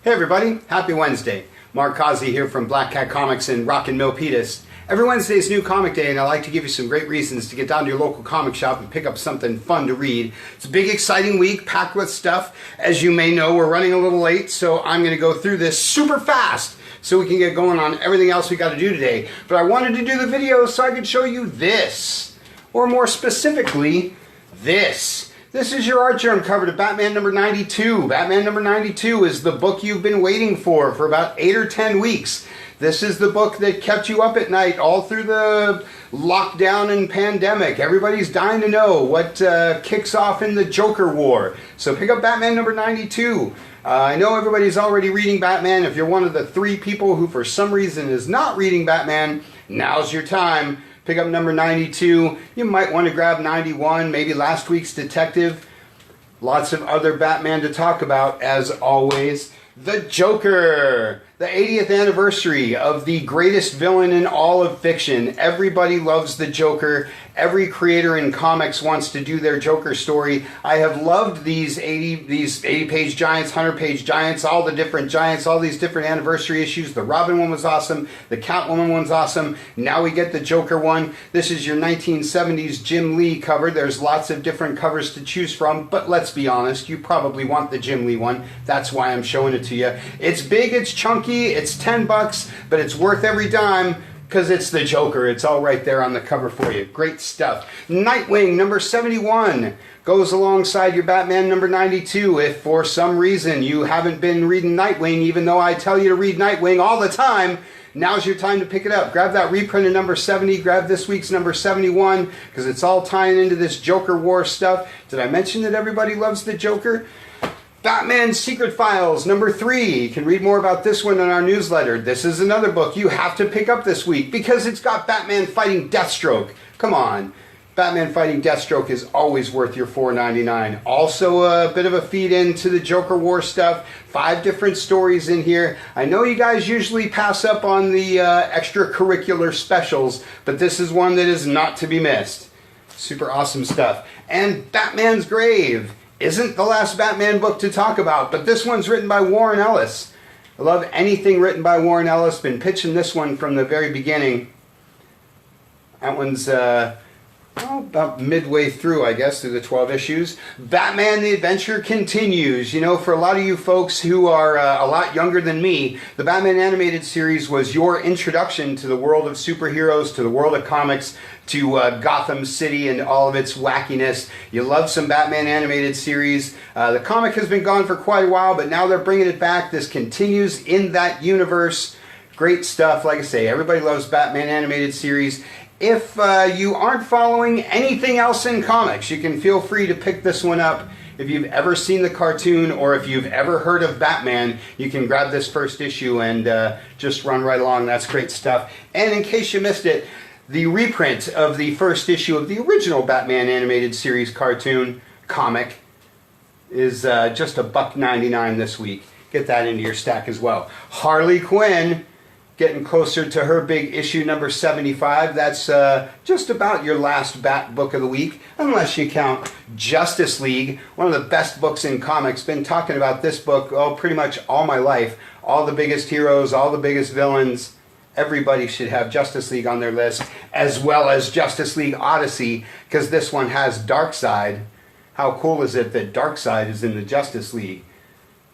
Hey everybody, happy Wednesday. Mark Causey here from Black Cat Comics and Rockin' Milpitas. Every Wednesday is New Comic Day and I like to give you some great reasons to get down to your local comic shop and pick up something fun to read. It's a big exciting week packed with stuff. As you may know, we're running a little late, so I'm going to go through this super fast so we can get going on everything else we got to do today. But I wanted to do the video so I could show you this, or more specifically, this. This is your art germ cover to Batman number 92. Batman number 92 is the book you've been waiting for about 8 or 10 weeks. This is the book that kept you up at night all through the lockdown and pandemic. Everybody's dying to know what kicks off in the Joker War. So pick up Batman number 92. I know everybody's already reading Batman. If you're one of the 3 people who for some reason is not reading Batman, now's your time. Pick up number 92. You might want to grab 91, maybe last week's Detective. Lots of other Batman to talk about, as always. The Joker! The 80th anniversary of the greatest villain in all of fiction. Everybody loves the Joker. Every creator in comics wants to do their Joker story. I have loved these 80-page giants, 100-page giants, all the different giants, all these different anniversary issues. The Robin one was awesome. The Catwoman one's awesome. Now we get the Joker one. This is your 1970s Jim Lee cover. There's lots of different covers to choose from, but let's be honest, you probably want the Jim Lee one. That's why I'm showing it to you. It's big, it's chunky, it's $10, but it's worth every dime. Because it's the Joker. It's all right there on the cover for you. Great stuff. Nightwing number 71 goes alongside your Batman number 92. If for some reason you haven't been reading Nightwing, even though I tell you to read Nightwing all the time, now's your time to pick it up. Grab that reprint of number 70. Grab this week's number 71 because it's all tying into this Joker War stuff. Did I mention that everybody loves the Joker? Batman Secret Files, number 3. You can read more about this one in our newsletter. This is another book you have to pick up this week because it's got Batman fighting Deathstroke. Come on. Batman fighting Deathstroke is always worth your $4.99. Also a bit of a feed into the Joker War stuff. 5 different stories in here. I know you guys usually pass up on the extracurricular specials, but this is one that is not to be missed. Super awesome stuff. And Batman's Grave isn't the last Batman book to talk about, but this one's written by Warren Ellis. I love anything written by Warren Ellis. Been pitching this one from the very beginning. That one's about midway through, I guess, through the 12 issues. Batman the Adventure continues. You know, for a lot of you folks who are a lot younger than me, the Batman animated series was your introduction to the world of superheroes, to the world of comics, to Gotham City and all of its wackiness. You love some Batman animated series. The comic has been gone for quite a while, but now they're bringing it back. This continues in that universe. Great stuff. Like I say, everybody loves Batman animated series. If you aren't following anything else in comics, you can feel free to pick this one up. If you've ever seen the cartoon or if you've ever heard of Batman, you can grab this first issue and just run right along. That's great stuff. And in case you missed it, the reprint of the first issue of the original Batman animated series cartoon comic is just $1.99 this week. Get that into your stack as well. Harley Quinn, getting closer to her big issue number 75. That's just about your last Bat book of the week, unless you count Justice League, one of the best books in comics. Been talking about this book pretty much all my life. All the biggest heroes, all the biggest villains. Everybody should have Justice League on their list, as well as Justice League Odyssey, because this one has Darkseid. How cool is it that Darkseid is in the Justice League?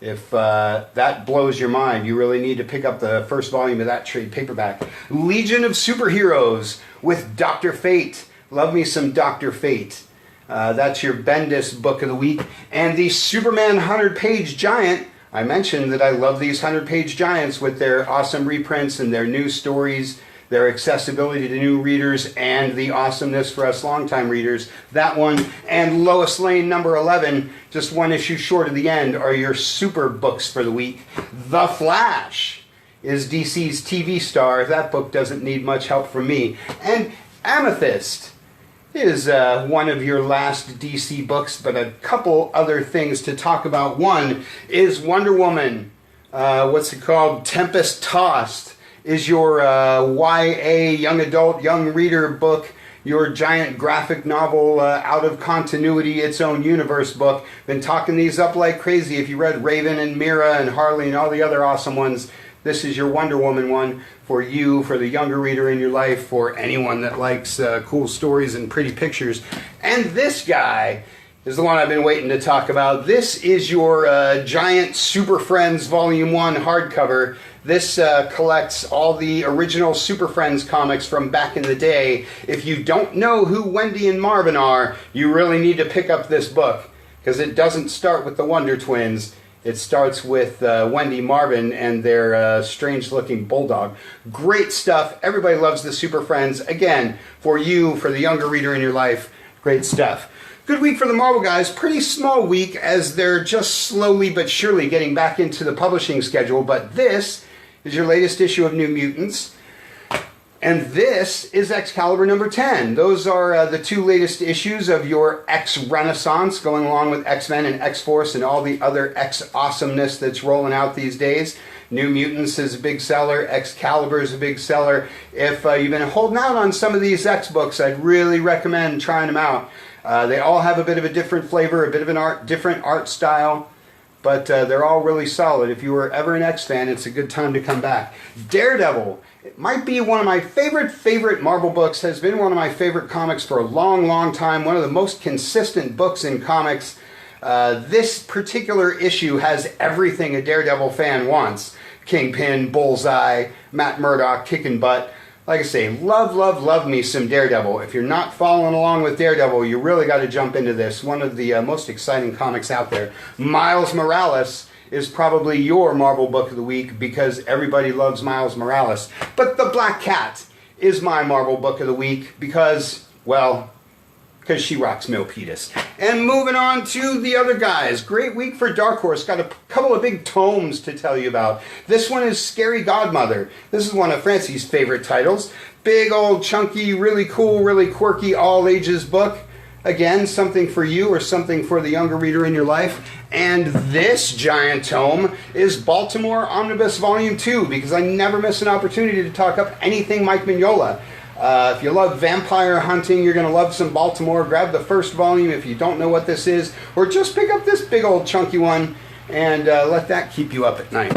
If that blows your mind, you really need to pick up the first volume of that trade paperback. Legion of Superheroes with Dr. Fate. Love me some Dr. Fate. That's your Bendis book of the week. And the Superman 100-page giant. I mentioned that I love these 100-page giants with their awesome reprints and their new stories, their accessibility to new readers, and the awesomeness for us longtime readers. That one and Lois Lane number 11, just one issue short of the end, are your super books for the week. The Flash is DC's TV star. That book doesn't need much help from me. And Amethyst is one of your last DC books, but a couple other things to talk about. One is Wonder Woman. What's it called? Tempest Tossed is your YA, young adult, young reader book. your giant graphic novel, out of continuity, its own universe book. Been talking these up like crazy. If you read Raven and Mira and Harley and all the other awesome ones, this is your Wonder Woman one for you, for the younger reader in your life, for anyone that likes cool stories and pretty pictures. And this guy is the one I've been waiting to talk about. This is your giant Super Friends Volume 1 hardcover. This collects all the original Super Friends comics from back in the day. If you don't know who Wendy and Marvin are, you really need to pick up this book, because it doesn't start with the Wonder Twins. It starts with Wendy Marvin and their strange-looking bulldog. Great stuff. Everybody loves the Super Friends. Again, for you, for the younger reader in your life, great stuff. Good week for the Marvel guys. Pretty small week as they're just slowly but surely getting back into the publishing schedule. But this is your latest issue of New Mutants. And this is Excalibur number 10. Those are the two latest issues of your X-Renaissance, going along with X-Men and X-Force and all the other X-awesomeness that's rolling out these days. New Mutants is a big seller. Excalibur is a big seller. If you've been holding out on some of these X books, I'd really recommend trying them out. They all have a bit of a different flavor, a bit of an different art style. But they're all really solid. If you were ever an X fan, it's a good time to come back. Daredevil. It might be one of my favorite Marvel books. Has been one of my favorite comics for a long time. One of the most consistent books in comics. This particular issue has everything a Daredevil fan wants. Kingpin, Bullseye, Matt Murdock, kicking butt. Like I say, love me some Daredevil. If you're not following along with Daredevil, you really got to jump into this. One of the most exciting comics out there. Miles Morales is probably your Marvel book of the week because everybody loves Miles Morales. But The Black Cat is my Marvel book of the week because, well, because she rocks Milpitas. And moving on to the other guys. Great week for Dark Horse. Got a couple of big tomes to tell you about. This one is Scary Godmother. This is one of Francie's favorite titles. Big old chunky, really cool, really quirky, all ages book. Again, something for you or something for the younger reader in your life. And this giant tome is Baltimore Omnibus Volume 2, because I never miss an opportunity to talk up anything Mike Mignola. If you love vampire hunting, you're going to love some Baltimore. Grab the first volume if you don't know what this is, or just pick up this big old chunky one and let that keep you up at night.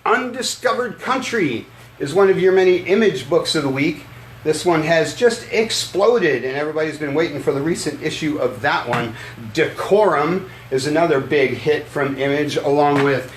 Undiscovered Country is one of your many Image books of the week. This one has just exploded, and everybody's been waiting for the recent issue of that one. Decorum is another big hit from Image, along with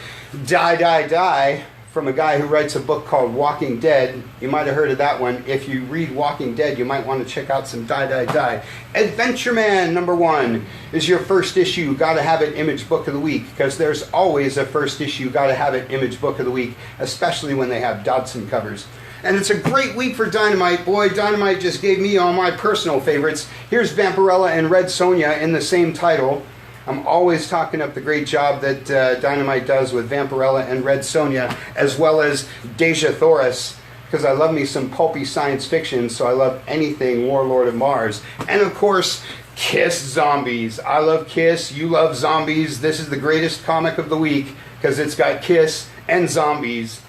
Die, Die, Die from a guy who writes a book called Walking Dead. You might have heard of that one. If you read Walking Dead, you might want to check out some Die, Die, Die. Adventure Man number 1 is your first issue, Gotta Have It Image book of the week, because there's always a first issue, Gotta Have It Image book of the week, especially when they have Dodson covers. And it's a great week for Dynamite. Boy, Dynamite just gave me all my personal favorites. Here's Vampirella and Red Sonja in the same title. I'm always talking up the great job that Dynamite does with Vampirella and Red Sonja, as well as Deja Thoris, because I love me some pulpy science fiction, so I love anything Warlord of Mars. And of course, Kiss Zombies. I love Kiss, you love zombies. This is the greatest comic of the week, because it's got Kiss and zombies.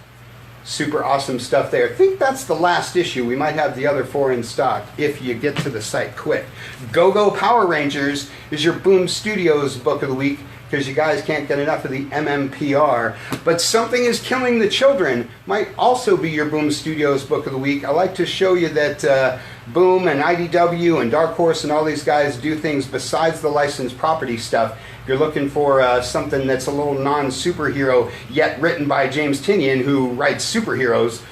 Super awesome stuff there. I think that's the last issue. We might have the other 4 in stock if you get to the site quick. Go-Go Power Rangers is your Boom Studios book of the week, because you guys can't get enough of the MMPR. But Something is Killing the Children might also be your Boom Studios book of the week. I like to show you that Boom and IDW and Dark Horse and all these guys do things besides the licensed property stuff. If you're looking for something that's a little non-superhero, yet written by James Tynion, who writes superheroes,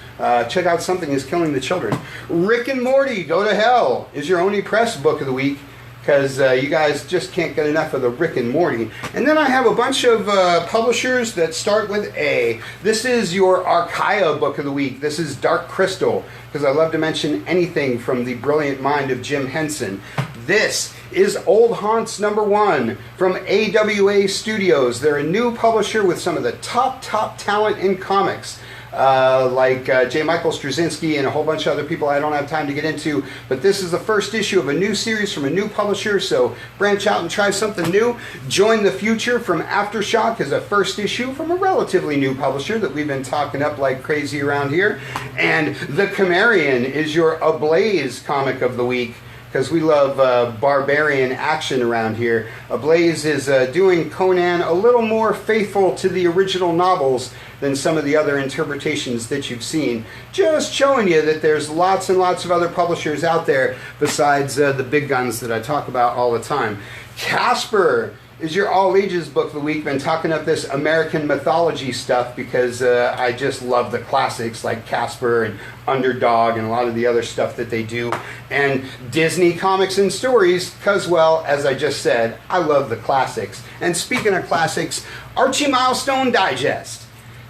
check out Something is Killing the Children. Rick and Morty Go to Hell is your Oni Press book of the week, because you guys just can't get enough of the Rick and Morty. And then I have a bunch of publishers that start with A. This is your Archaea book of the week. This is Dark Crystal, because I love to mention anything from the brilliant mind of Jim Henson. This is Old Haunts number 1 from AWA Studios. They're a new publisher with some of the top talent in comics. Like J. Michael Straczynski and a whole bunch of other people I don't have time to get into. But this is the first issue of a new series from a new publisher, so branch out and try something new. Join the Future from Aftershock is a first issue from a relatively new publisher that we've been talking up like crazy around here. And The Cimmerian is your Ablaze comic of the week, because we love barbarian action around here. Blaze is doing Conan a little more faithful to the original novels than some of the other interpretations that you've seen. Just showing you that there's lots and lots of other publishers out there besides the big guns that I talk about all the time. Casper is your all ages book of the week. Been talking up this American mythology stuff because I just love the classics like Casper and Underdog and a lot of the other stuff that they do, and Disney comics and stories because, well, as I just said, I love the classics. And speaking of classics, Archie Milestone Digest.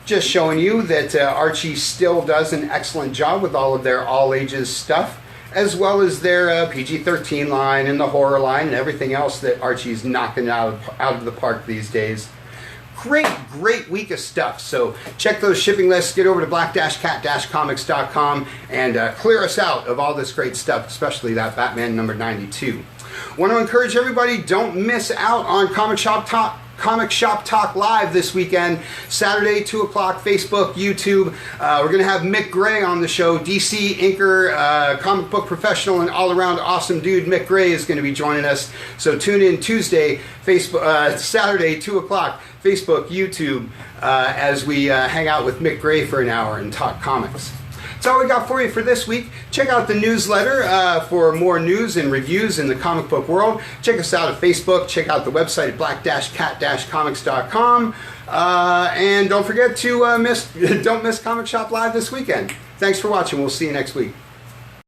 Just showing you that Archie still does an excellent job with all of their all ages stuff, as well as their PG-13 line and the horror line and everything else that Archie's knocking out of the park these days. Great week of stuff. So check those shipping lists, get over to black-cat-comics.com and clear us out of all this great stuff, especially that Batman number 92. Want to encourage everybody, don't miss out on Comic Shop Talk Live this weekend, Saturday, 2 o'clock, Facebook, YouTube. We're going to have Mick Gray on the show, DC inker, comic book professional, and all-around awesome dude. Mick Gray is going to be joining us. So tune in Tuesday, Saturday, 2 o'clock, Facebook, YouTube, as we hang out with Mick Gray for an hour and talk comics. That's all we got for you for this week. Check out the newsletter for more news and reviews in the comic book world. Check us out at Facebook. Check out the website at black-cat-comics.com. And don't forget to don't miss Comic Shop Live this weekend. Thanks for watching. We'll see you next week.